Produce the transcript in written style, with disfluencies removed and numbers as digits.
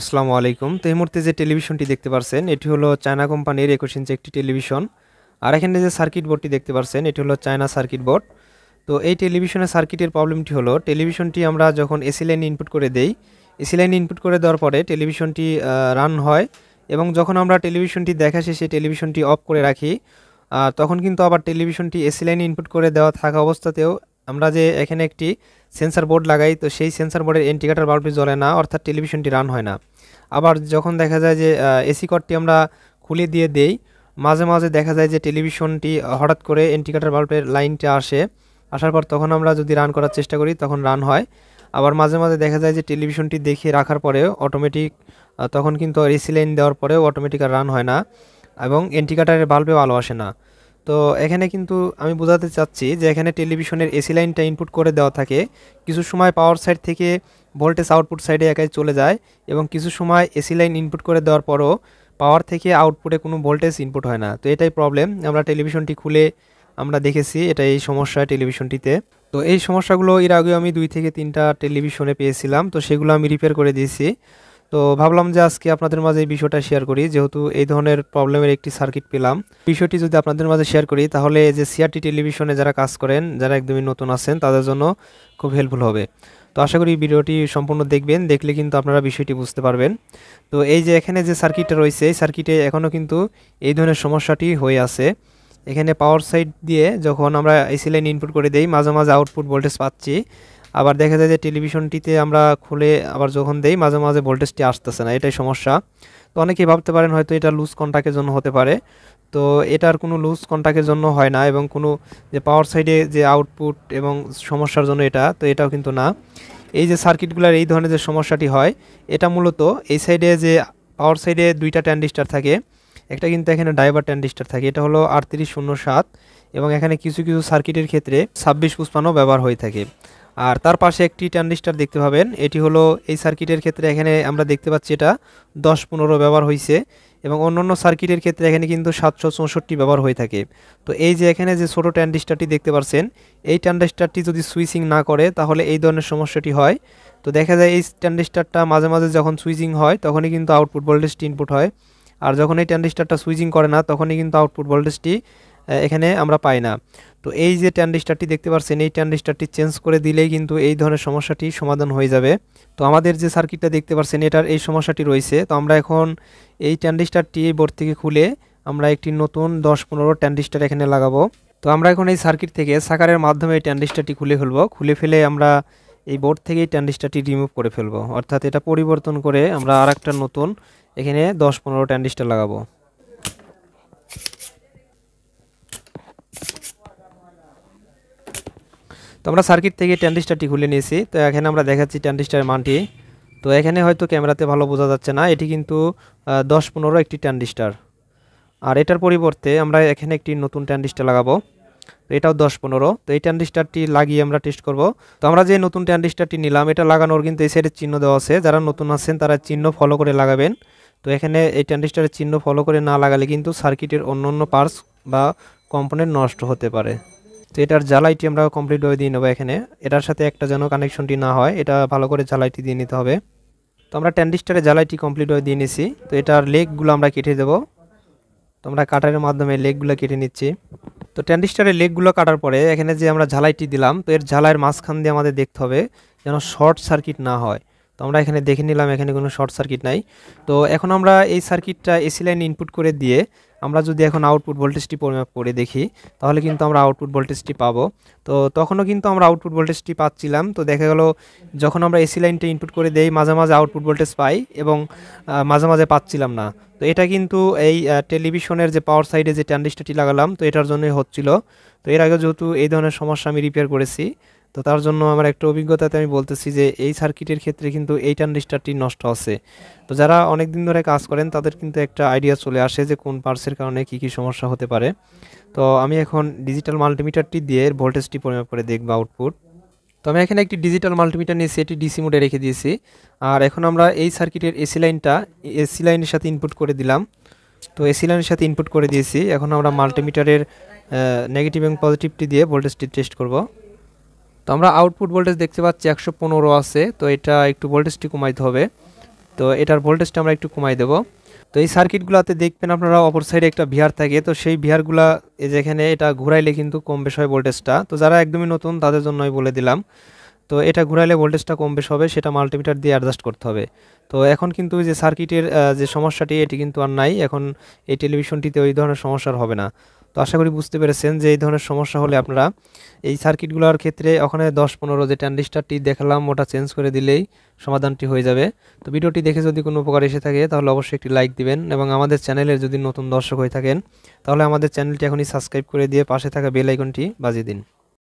আসসালামু আলাইকুম। তো এই মুহূর্তে যে টেলিভিশনটি দেখতে পারছেন এটি হলো চায়না কোম্পানির 21 ইঞ্চি একটি টেলিভিশন। আর এখানে যে সার্কিট বোর্ডটি দেখতে পারছেন এটি হলো চায়না সার্কিট বোর্ড। তো এই টেলিভিশনের সার্কিটের প্রবলেমটি হলো টেলিভিশনটি আমরা যখন এসি লাইন ইনপুট করে দেই, এসি লাইন ইনপুট করে দেওয়ার পরে টেলিভিশনটি রান হয় এবং যখন আমরা টেলিভিশনটি দেখা শেষে টেলিভিশনটি অফ করে রাখি, তখন কিন্তু আবার টেলিভিশনটি এসি লাইন ইনপুট করে দেওয়া থাকা অবস্থাতেও আমরা যে এখানে একটি সেন্সার বোর্ড লাগাই, তো সেই সেন্সার বোর্ডের ইন্ডিকেটর বাল্বটি জ্বলে না, অর্থাৎ টেলিভিশনটি রান হয় না। আবার যখন দেখা যায় যে এসি কর্ডটি আমরা খুলে দিয়ে দেই, মাঝে মাঝে দেখা যায় যে টেলিভিশনটি হঠাৎ করে ইন্ডিকেটর বাল্বের লাইনটা আসার পর তখন আমরা যদি রান করার চেষ্টা করি তখন রান হয়। আবার মাঝে মাঝে দেখা যায় যে টেলিভিশনটি দেখে রাখার পরেও অটোমেটিক তখন কিন্তু এসি লাইন দেওয়ার পরেও অটোমেটিক আর রান হয় না এবং ইন্ডিকেটরের বাল্বেও আলো আসে না। তো এখানে কিন্তু আমি বোঝাতে চাচ্ছি যে এখানে টেলিভিশনের এসি লাইনটা ইনপুট করে দেওয়া থাকে, কিছু সময় পাওয়ার সাইড থেকে ভোল্টেজ আউটপুট সাইডে একাই চলে যায় এবং কিছু সময় এসি লাইন ইনপুট করে দেওয়ার পরও পাওয়ার থেকে আউটপুটে কোনো ভোল্টেজ ইনপুট হয় না। তো এটাই প্রবলেম, আমরা টেলিভিশনটি খুলে আমরা দেখেছি এটা এই সমস্যা টেলিভিশনটিতে। তো এই সমস্যাগুলো এর আগেও আমি 2 থেকে 3টা টেলিভিশনে পেয়েছিলাম, তো সেগুলো আমি রিপেয়ার করে দিয়েছি। তো ভাবলাম যে আজকে আপনাদের মাঝে এই বিষয়টা শেয়ার করি, যেহেতু এই ধরনের প্রবলেমের একটি সার্কিট পেলাম। বিষয়টি যদি আপনাদের মাঝে শেয়ার করি তাহলে যে সিআরটি টেলিভিশনে যারা কাজ করেন, যারা একদমই নতুন আছেন তাদের জন্য খুব হেল্পফুল হবে। তো আশা করি ভিডিওটি সম্পূর্ণ দেখবেন, দেখলে কিন্তু আপনারা বিষয়টি বুঝতে পারবেন। তো এই যে এখানে যে সার্কিটটা রয়েছে এই সার্কিটে এখনও কিন্তু এই ধরনের সমস্যাটি হয়ে আছে। এখানে পাওয়ার সাইড দিয়ে যখন আমরা এসি লাইন ইনপুট করে দেই মাঝে মাঝে আউটপুট ভোল্টেজ পাচ্ছি, আবার দেখা যায় যে টেলিভিশনটিতে আমরা খুলে আবার যখন দেই মাঝে মাঝে ভোল্টেজটি আসতেছে না, এটাই সমস্যা। তো অনেকেই ভাবতে পারেন হয়তো এটা লুজ কন্টাক্টের জন্য হতে পারে। তো এটার কোনো লুজ কন্টাক্টের জন্য হয় না এবং কোনো যে পাওয়ার সাইডে যে আউটপুট এবং সমস্যার জন্য এটা, তো এটাও কিন্তু না। এই যে সার্কিটগুলোর এই ধরনের যে সমস্যাটি হয় এটা মূলত এই সাইডে যে পাওয়ার সাইডে 2টা ট্রানজিস্টর থাকে, একটা কিন্তু এখানে ডাইভার ট্রানজিস্টর থাকে, এটা হলো 3807 এবং এখানে কিছু কিছু সার্কিটের ক্ষেত্রে 2655 ব্যবহার হয়ে থাকে। আর তার পাশে একটি ট্রানজিস্টর দেখতে পাবেন, এটি হলো এই সার্কিটের ক্ষেত্রে এখানে আমরা দেখতে পাচ্ছি এটা 1015 ব্যবহার হয়েছে এবং অন্যান্য সার্কিটের ক্ষেত্রে এখানে কিন্তু 764 ব্যবহার হয়ে থাকে। তো এই যে এখানে যে ছোটো ট্রানজিস্টরটি দেখতে পাচ্ছেন, এই ট্রানজিস্টরটি যদি সুইচিং না করে তাহলে এই ধরনের সমস্যাটি হয়। তো দেখা যায় এই ট্রানজিস্টরটা মাঝে মাঝে যখন সুইচিং হয় তখনই কিন্তু আউটপুট ভোল্টেজটি ইনপুট হয়, আর যখন এই ট্রানজিস্টরটা সুইচিং করে না তখনই কিন্তু আউটপুট ভোল্টেজটি এখানে আমরা পাই না। তো এই যে ট্রানজিস্টরটি দেখতে পাচ্ছেন এই ট্রানজিস্টরটি চেঞ্জ করে দিলেই কিন্তু এই ধরনের সমস্যাটি সমাধান হয়ে যাবে। তো আমাদের যে সার্কিটটা দেখতে পাচ্ছেন এটার এই সমস্যাটি রয়েছে। তো আমরা এখন এই ট্রানজিস্টরটি বোর্ড থেকে খুলে আমরা একটি নতুন 10-15 ট্রানজিস্টর এখানে লাগাবো। তো আমরা এখন এই সার্কিট থেকে সাকারের মাধ্যমে এই ট্রানজিস্টরটি খুলে ফেলবো, খুলে ফেলে আমরা এই বোর্ড থেকে এই ট্রানজিস্টরটি রিমুভ করে ফেলবো, অর্থাৎ এটা পরিবর্তন করে আমরা আরেকটা নতুন এখানে 10-15 ট্রানজিস্টর লাগাবো। তো আমরা সার্কিট থেকে ট্রানজিস্টরটি খুলে নিয়েছি। তো এখানে আমরা দেখাচ্ছি ট্রানজিস্টরের মানটি। তো এখানে হয়তো ক্যামেরাতে ভালো বোঝা যাচ্ছে না, এটি কিন্তু 10-15 একটি ট্রানজিস্টর। আর এটার পরিবর্তে আমরা এখানে একটি নতুন ট্রানজিস্টর লাগাবো, তো এটাও 10-15। তো এই ট্রানজিস্টরটি লাগিয়ে আমরা টেস্ট করব। তো আমরা যে নতুন ট্রানজিস্টরটি নিলাম এটা লাগানোর কিন্তু এই সাইডের চিহ্ন দেওয়া আছে, যারা নতুন আছেন তারা চিহ্ন ফলো করে লাগাবেন। তো এখানে এই ট্রানজিস্টরের চিহ্ন ফলো করে না লাগালে কিন্তু সার্কিটের অন্য পার্টস বা কম্পোনেন্ট নষ্ট হতে পারে। তো এটার জ্বালাইটি আমরা কমপ্লিটভাবে দিয়ে নেবো এখানে, এটার সাথে একটা যেন কানেকশনটি না হয় এটা ভালো করে জ্বালাইটি দিয়ে নিতে হবে। তো আমরা ট্রানজিস্টরের জ্বালাইটি কমপ্লিটভাবে দিয়ে নিছি। তো এটার লেগগুলো আমরা কেটে দেবো। তো আমরা কাটারের মাধ্যমে লেগগুলো কেটে নিচ্ছি। তো ট্রানজিস্টরের লেগগুলো কাটার পরে এখানে যে আমরা জ্বালাইটি দিলাম, তো এর জ্বালাইয়ের মাঝখান দিয়ে আমাদের দেখতে হবে যেন শর্ট সার্কিট না হয়। তো আমরা এখানে দেখে নিলাম এখানে কোনো শর্ট সার্কিট নাই। তো এখন আমরা এই সার্কিটটা এসি লাইন ইনপুট করে দিয়ে আমরা যদি এখন আউটপুট ভোল্টেজটি পরিমাপ করে দেখি তাহলে কিন্তু আমরা আউটপুট ভোল্টেজটি পাবো। তো তখনও কিন্তু আমরা আউটপুট ভোল্টেজটি পাচ্ছিলাম। তো দেখা গেল যখন আমরা এসি লাইনটা ইনপুট করে দেই মাঝে মাঝে আউটপুট ভোল্টেজ পাই এবং মাঝে মাঝে পাচ্ছিলাম না। তো এটা কিন্তু এই টেলিভিশনের যে পাওয়ার সাইডে যে ট্রানজিস্টরটি লাগালাম তো এটার জন্যই হচ্ছিল। তো এর আগে যেহেতু এই ধরনের সমস্যা আমি রিপেয়ার করেছি, তো তার জন্য আমার একটা অভিজ্ঞতাতে আমি বলতেছি যে এই সার্কিটের ক্ষেত্রে কিন্তু এই ট্রানজিস্টরটি নষ্ট আছে। তো যারা অনেক দিন ধরে কাজ করেন তাদের কিন্তু একটা আইডিয়া চলে আসে যে কোন পার্টসের কারণে কি কি সমস্যা হতে পারে। তো আমি এখন ডিজিটাল মাল্টিমিটারটি দিয়ে ভোল্টেজটি পরিমাপ করে দেখব আউটপুট। তো আমি এখানে একটি ডিজিটাল মাল্টিমিটার নিয়েছি, এটি ডিসি মোডে রেখে দিয়েছি। আর এখন আমরা এই সার্কিটের এসি লাইনের সাথে ইনপুট করে দিলাম। তো এসি লাইনের সাথে ইনপুট করে দিয়েছি। এখন আমরা মাল্টিমিটারের নেগেটিভ এবং পজিটিভটি দিয়ে ভোল্টেজটি টেস্ট করব। তো আমরা আউটপুট ভোল্টেজ দেখতে পাচ্ছি 115 আছে, তো এটা একটু ভোল্টেজটি কমাইতে হবে। তো এটার ভোল্টেজটা আমরা একটু কমাই দেব। তো এই সার্কিটগুলোতে দেখবেন আপনারা অপর সাইডে একটা ভিআর থাকে, তো সেই ভিআরগুলা এই যে এখানে এটা ঘুরাইলে কিন্তু কম বেশ হয় ভোল্টেজটা। তো যারা একদমই নতুন তাদের জন্য আমি বলে দিলাম। তো এটা ঘুরাইলে ভোল্টেজটা কম বেশ হবে, সেটা মাল্টিমিটার দিয়ে অ্যাডজাস্ট করতে হবে। তো এখন কিন্তু যে সার্কিটের যে সমস্যাটি এটি কিন্তু আর নাই, এখন এই টেলিভিশনটিতে ওই ধরনের সমস্যা আর হবে না। তো আশা করি বুঝতে পেরেছেন যে এই ধরনের সমস্যা হলে আপনারা এই সার্কিটগুলোর ক্ষেত্রে ওখানে 10-15 যে ট্রানজিস্টারটি দেখালাম ওটা চেঞ্জ করে দিলেই সমাধানটি হয়ে যাবে। তো ভিডিওটি দেখে যদি কোনো উপকার এসে থাকে তাহলে অবশ্যই একটি লাইক দিবেন, এবং আমাদের চ্যানেলের যদি নতুন দর্শক হয়ে থাকেন তাহলে আমাদের চ্যানেলটি এখনই সাবস্ক্রাইব করে দিয়ে পাশে থাকা বেল আইকনটি বাজিয়ে দিন।